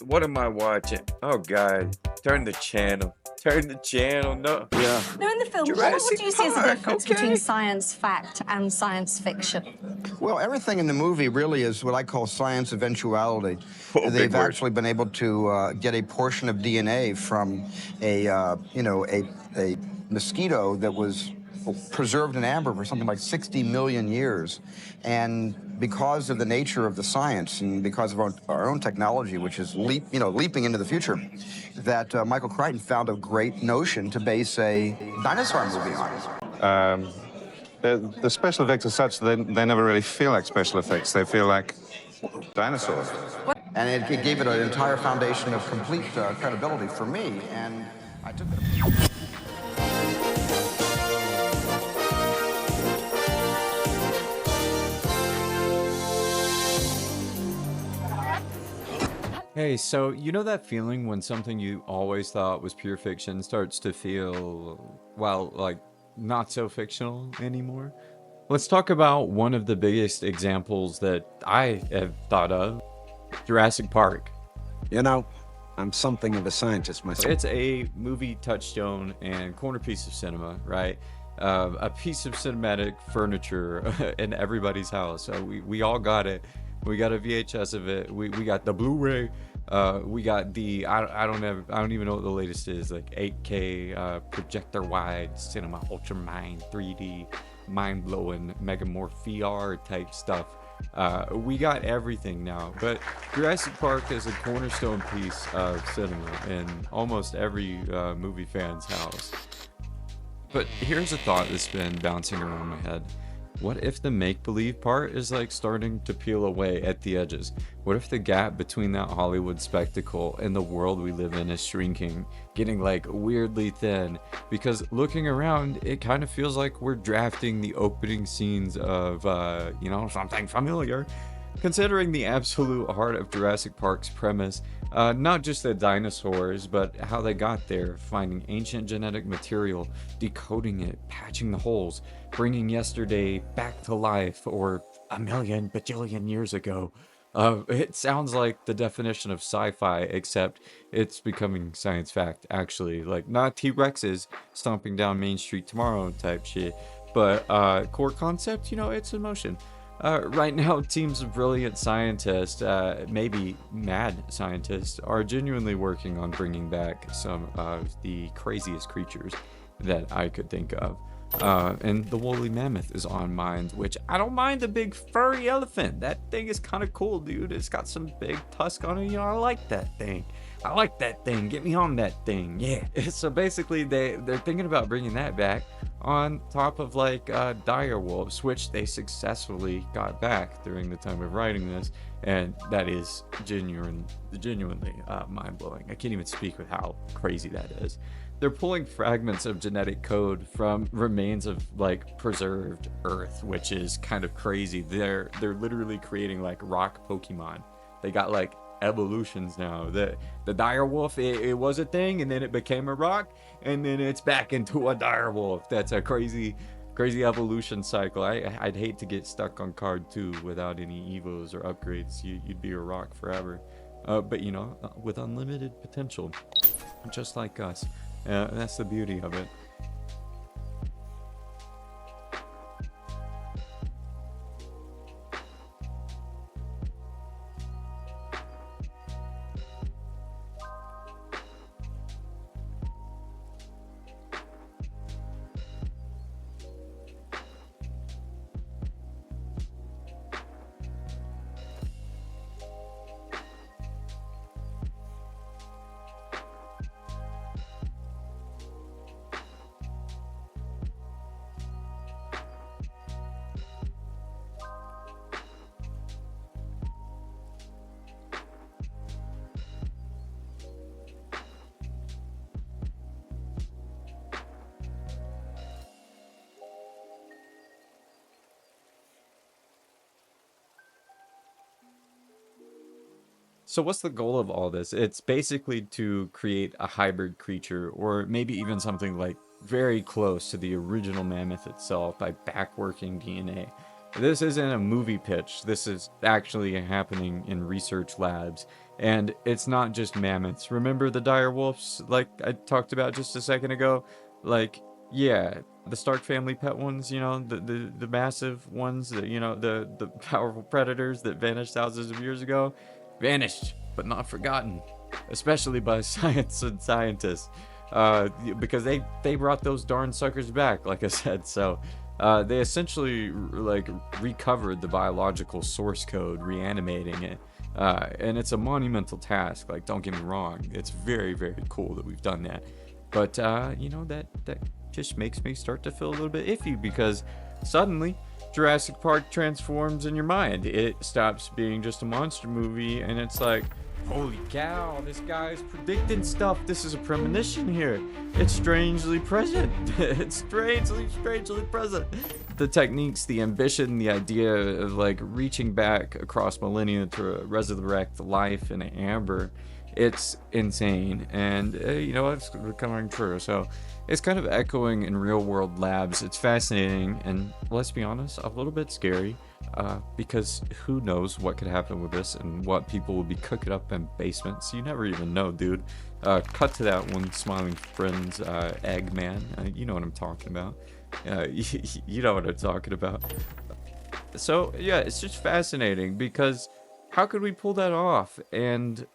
What am I watching? Oh God, turn the channel. Turn the channel. No. Yeah. Now, in the film, what Jurassic do you see as the Park. difference between Okay. science fact and science fiction? Well, everything in the movie really is what I call science eventuality. Oh, big They've word. actually been able to get a portion of DNA from a mosquito that was preserved in amber for something like 60 million years. And because of the nature of the science and because of our own technology, which is leaping into the future, that Michael Crichton found a great notion to base a dinosaur movie on. The special effects are such that they never really feel like special effects. They feel like dinosaurs. And it gave it an entire foundation of complete credibility for me, and I took it. Hey, so you know that feeling when something you always thought was pure fiction starts to feel, well, like not so fictional anymore? Let's talk about one of the biggest examples that I have thought of, Jurassic Park. You know, I'm something of a scientist myself. It's a movie touchstone and corner piece of cinema, right? A piece of cinematic furniture in everybody's house. We all got it. We got a VHS of it. We got the Blu-ray. We got the I don't even know what the latest is, like 8K projector wide cinema ultramine 3D mind blowing megamorph VR type stuff. We got everything now, but Jurassic Park is a cornerstone piece of cinema in almost every movie fan's house. But here's a thought that's been bouncing around my head. What if the make-believe part is like starting to peel away at the edges? What if the gap between that Hollywood spectacle and the world we live in is shrinking, getting like weirdly thin? Because looking around, it kind of feels like we're drafting the opening scenes of, something familiar. Considering the absolute heart of Jurassic Park's premise, not just the dinosaurs, but how they got there, finding ancient genetic material, decoding it, patching the holes, bringing yesterday back to life, or a million bajillion years ago. It sounds like the definition of sci-fi, except it's becoming science fact, actually. Like, not T-Rexes stomping down Main Street tomorrow type shit, but core concept, it's in motion. Right now, teams of brilliant scientists, maybe mad scientists, are genuinely working on bringing back some of the craziest creatures that I could think of. And the woolly mammoth is on mind, which I don't mind the big furry elephant. That thing is kind of cool, dude. It's got some big tusk on it. I like that thing. I like that thing. Get me on that thing. Yeah. So basically, they're thinking about bringing that back on top of like dire wolves, which they successfully got back during the time of writing this, and that is genuinely mind-blowing. I can't even speak with how crazy that is. They're pulling fragments of genetic code from remains of like preserved Earth, which is kind of crazy. They're literally creating like rock Pokemon. They got like evolutions now. The dire wolf, it was a thing, and then it became a rock, and then it's back into a dire wolf. That's a crazy evolution cycle. I'd hate to get stuck on card 2 without any evos or upgrades. You'd be a rock forever, but with unlimited potential, just like us. That's the beauty of it. So what's the goal of all this? It's basically to create a hybrid creature, or maybe even something like very close to the original mammoth itself by backworking DNA. This isn't a movie pitch. This is actually happening in research labs. And it's not just mammoths. Remember the dire wolves, like I talked about just a second ago? Like, yeah, the Stark family pet ones, you know, the massive ones, that, you know, the powerful predators that vanished thousands of years ago. Vanished, but not forgotten. Especially by science and scientists. Because they brought those darn suckers back, like I said. So they essentially like recovered the biological source code, reanimating it. And it's a monumental task. Like, don't get me wrong, it's very, very cool that we've done that. But you know, that just makes me start to feel a little bit iffy, because suddenly Jurassic Park transforms in your mind. It stops being just a monster movie, and it's like, holy cow, this guy's predicting stuff. This is a premonition here. It's strangely present. It's strangely present. The techniques, the ambition, the idea of like reaching back across millennia to resurrect life in amber, it's insane. And you know, it's becoming true. So it's kind of echoing in real world labs. It's fascinating, and let's be honest, a little bit scary. Because who knows what could happen with this, and what people will be cooking up in basements. You never even know, dude. Cut to that one Smiling Friends Eggman. You know what I'm talking about. You know what I'm talking about. So yeah, it's just fascinating, because how could we pull that off? And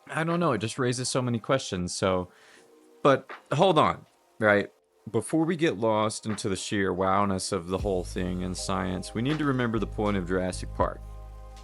I don't know, it just raises so many questions. So, but hold on, right? Before we get lost into the sheer wowness of the whole thing in science, we need to remember the point of Jurassic Park.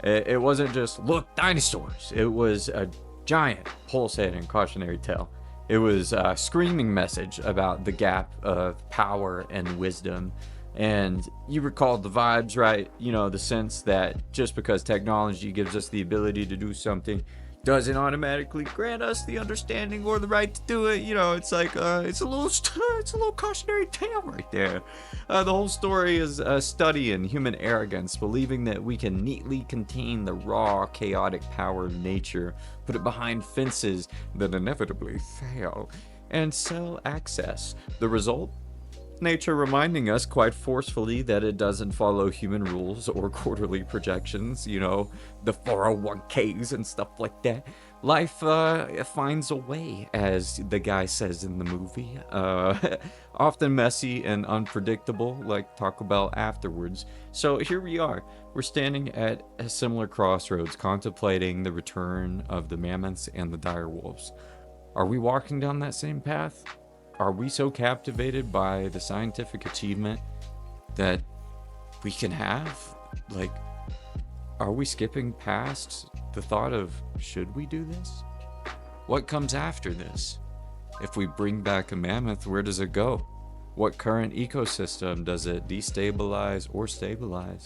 It wasn't just, look, dinosaurs. It was a giant, pulsating cautionary tale. It was a screaming message about the gap of power and wisdom. And you recall the vibes, right? You know, the sense that just because technology gives us the ability to do something doesn't automatically grant us the understanding or the right to do it. You know, it's like it's a little cautionary tale right there. The whole story is a study in human arrogance, believing that we can neatly contain the raw, chaotic power of nature, put it behind fences that inevitably fail, and sell access. The result? Nature reminding us quite forcefully that it doesn't follow human rules or quarterly projections, you know, the 401ks and stuff like that. Life finds a way, as the guy says in the movie. Often messy and unpredictable, like Taco Bell afterwards. So here we are. We're standing at a similar crossroads, contemplating the return of the mammoths and the dire wolves. Are we walking down that same path? Are we so captivated by the scientific achievement that we can have? Like, are we skipping past the thought of, should we do this? What comes after this? If we bring back a mammoth, where does it go? What current ecosystem does it destabilize or stabilize?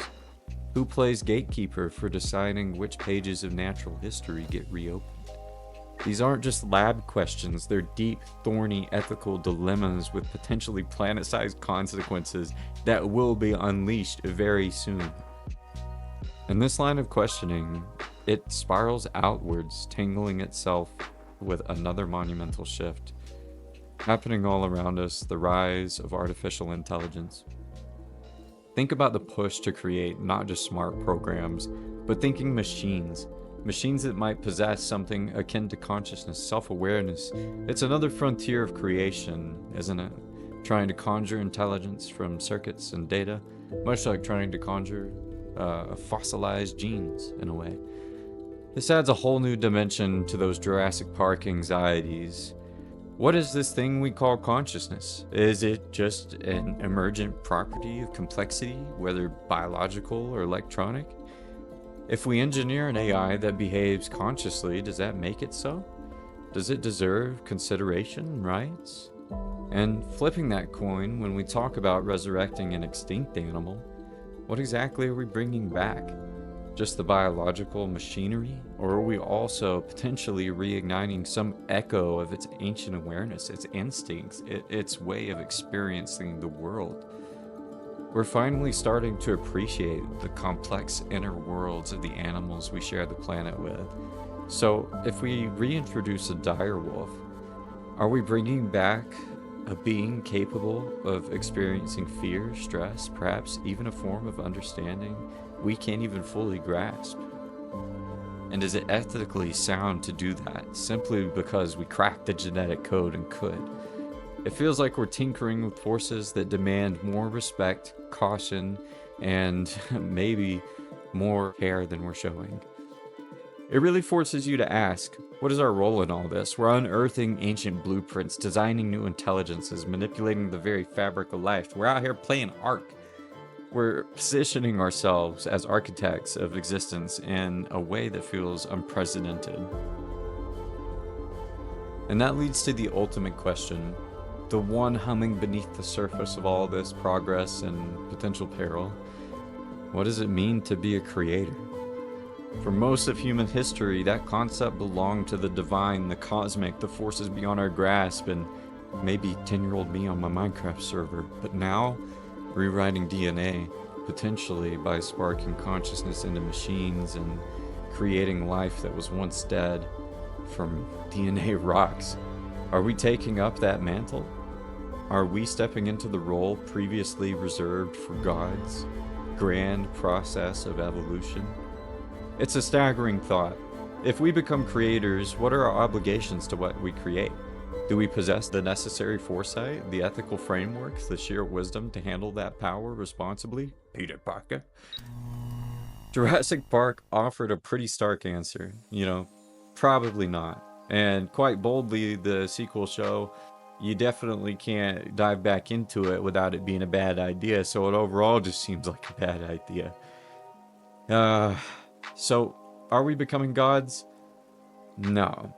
Who plays gatekeeper for deciding which pages of natural history get reopened? These aren't just lab questions, they're deep, thorny ethical dilemmas with potentially planet-sized consequences that will be unleashed very soon. And this line of questioning, it spirals outwards, tangling itself with another monumental shift. Happening all around us, the rise of artificial intelligence. Think about the push to create not just smart programs, but thinking machines. Machines that might possess something akin to consciousness, self-awareness. It's another frontier of creation, isn't it? Trying to conjure intelligence from circuits and data, much like trying to conjure fossilized genes, in a way. This adds a whole new dimension to those Jurassic Park anxieties. What is this thing we call consciousness? Is it just an emergent property of complexity, whether biological or electronic? If we engineer an AI that behaves consciously, does that make it so? Does it deserve consideration and rights? And flipping that coin, when we talk about resurrecting an extinct animal, what exactly are we bringing back? Just the biological machinery? Or are we also potentially reigniting some echo of its ancient awareness, its instincts, its way of experiencing the world? We're finally starting to appreciate the complex inner worlds of the animals we share the planet with. So if we reintroduce a dire wolf, are we bringing back A being capable of experiencing fear, stress, perhaps even a form of understanding we can't even fully grasp. And is it ethically sound to do that simply because we cracked the genetic code and could? It feels like we're tinkering with forces that demand more respect, caution, and maybe more care than we're showing. It really forces you to ask, what is our role in all this? We're unearthing ancient blueprints, designing new intelligences, manipulating the very fabric of life. We're out here playing Ark. We're positioning ourselves as architects of existence in a way that feels unprecedented. And that leads to the ultimate question, the one humming beneath the surface of all this progress and potential peril. What does it mean to be a creator? For most of human history, that concept belonged to the divine, the cosmic, the forces beyond our grasp, and maybe 10-year-old me on my Minecraft server. But now, rewriting DNA, potentially by sparking consciousness into machines and creating life that was once dead from DNA rocks. Are we taking up that mantle? Are we stepping into the role previously reserved for God's grand process of evolution? It's a staggering thought. If we become creators, what are our obligations to what we create? Do we possess the necessary foresight, the ethical frameworks, the sheer wisdom to handle that power responsibly? Peter Parker. Jurassic Park offered a pretty stark answer. Probably not. And quite boldly, the sequel show, you definitely can't dive back into it without it being a bad idea. So it overall just seems like a bad idea. So, are we becoming gods? No,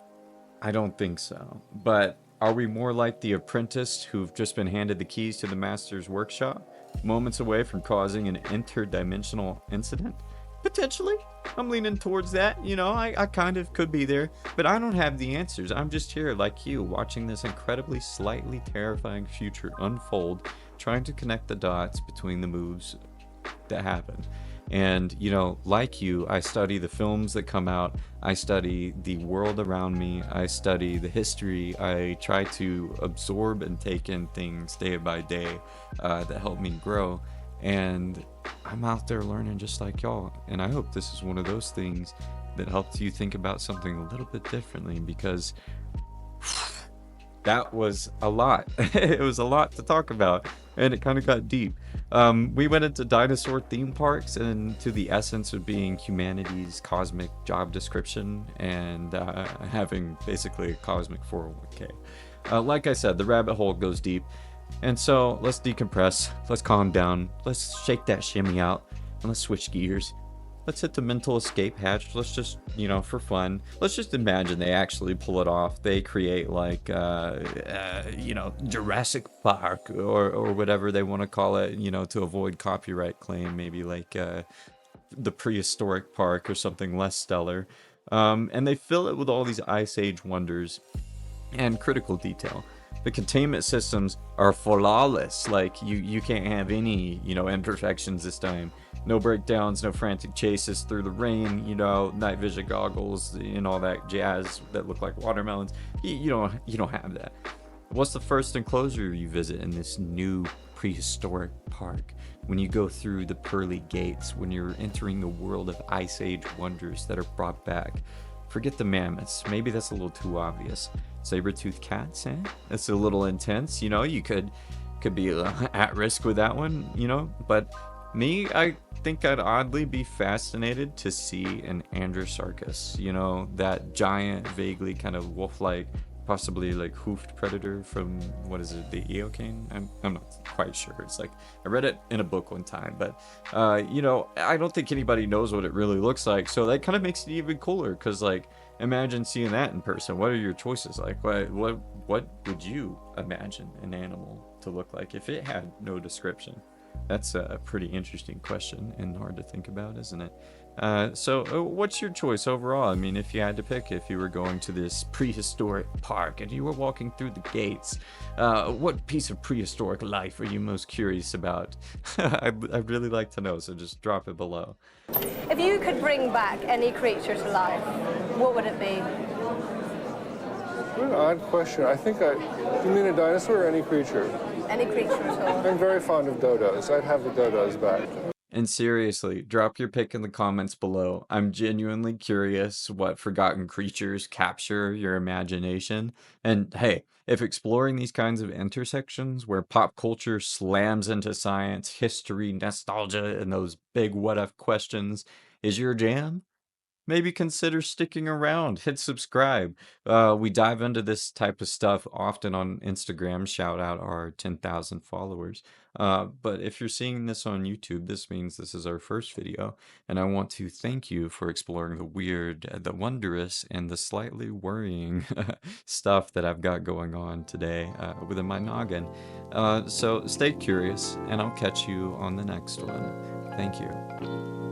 I don't think so. But are we more like the apprentice who've just been handed the keys to the master's workshop, moments away from causing an interdimensional incident? Potentially. I'm leaning towards that. I kind of could be there, but I don't have the answers. I'm just here like you, watching this incredibly slightly terrifying future unfold, trying to connect the dots between the moves that happen. And, like you, I study the films that come out. I study the world around me. I study the history. I try to absorb and take in things day by day that help me grow. And I'm out there learning just like y'all. And I hope this is one of those things that helps you think about something a little bit differently, because that was a lot. It was a lot to talk about, and it kind of got deep. We went into dinosaur theme parks and to the essence of being humanity's cosmic job description and having basically a cosmic 401k. Like I said, the rabbit hole goes deep. And so let's decompress, let's calm down, let's shake that shimmy out, and let's switch gears. Let's hit the mental escape hatch. Let's just, for fun, let's just imagine they actually pull it off. They create like, Jurassic Park or whatever they want to call it, to avoid copyright claim, maybe like the prehistoric park or something less stellar. And they fill it with all these Ice Age wonders and critical detail. The containment systems are flawless. Like you can't have any, imperfections this time. No breakdowns, no frantic chases through the rain, night vision goggles and all that jazz that look like watermelons. You don't have that. What's the first enclosure you visit in this new prehistoric park? When you go through the pearly gates, when you're entering the world of Ice Age wonders that are brought back. Forget the mammoths. Maybe that's a little too obvious. Saber-toothed cats, That's a little intense. You could be at risk with that one, But me, I think I'd oddly be fascinated to see an Androsarchus, that giant, vaguely kind of wolf-like, possibly like hoofed predator from, what is it, the Eocene? I'm not quite sure. It's like, I read it in a book one time, but, I don't think anybody knows what it really looks like. So that kind of makes it even cooler, because like, imagine seeing that in person. What are your choices? Like, what would you imagine an animal to look like if it had no description? That's a pretty interesting question and hard to think about, isn't it? So what's your choice overall? I mean, if you had to pick, if you were going to this prehistoric park and you were walking through the gates, what piece of prehistoric life are you most curious about? I'd really like to know, so just drop it below. If you could bring back any creature to life, what would it be? What an odd question. I think you mean a dinosaur or any creature? Any creature at all. I'm very fond of dodos. I'd have the dodos back. And seriously, drop your pick in the comments below. I'm genuinely curious what forgotten creatures capture your imagination. And hey, if exploring these kinds of intersections where pop culture slams into science, history, nostalgia, and those big what if questions is your jam, maybe consider sticking around. Hit subscribe. We dive into this type of stuff often on Instagram. Shout out our 10,000 followers. But if you're seeing this on YouTube, this means this is our first video. And I want to thank you for exploring the weird, the wondrous, and the slightly worrying stuff that I've got going on today within my noggin. So stay curious, and I'll catch you on the next one. Thank you.